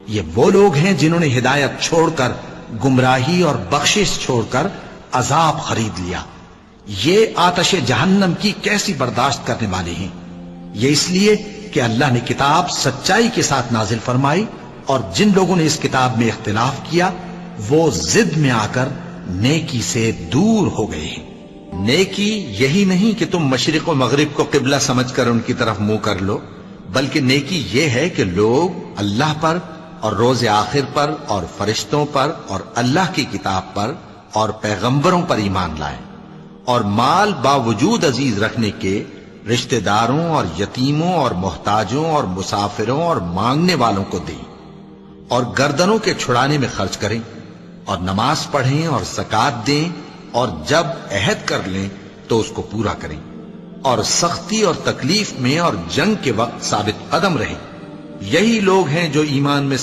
یہ وہ لوگ ہیں جنہوں نے ہدایت چھوڑ کر گمراہی اور بخشش چھوڑ کر عذاب خرید لیا. یہ آتش جہنم کی کیسی برداشت کرنے والے ہیں. یہ اس لیے کہ اللہ نے کتاب سچائی کے ساتھ نازل فرمائی، اور جن لوگوں نے اس کتاب میں اختلاف کیا وہ ضد میں آ کر نیکی سے دور ہو گئے ہیں. نیکی یہی نہیں کہ تم مشرق و مغرب کو قبلہ سمجھ کر ان کی طرف منہ کر لو، بلکہ نیکی یہ ہے کہ لوگ اللہ پر اور روز آخر پر اور فرشتوں پر اور اللہ کی کتاب پر اور پیغمبروں پر ایمان لائیں، اور مال باوجود عزیز رکھنے کے رشتہ داروں اور یتیموں اور محتاجوں اور مسافروں اور مانگنے والوں کو دیں، اور گردنوں کے چھڑانے میں خرچ کریں، اور نماز پڑھیں اور زکوٰۃ دیں، اور جب عہد کر لیں تو اس کو پورا کریں، اور سختی اور تکلیف میں اور جنگ کے وقت ثابت قدم رہیں. یہی لوگ ہیں جو ایمان میں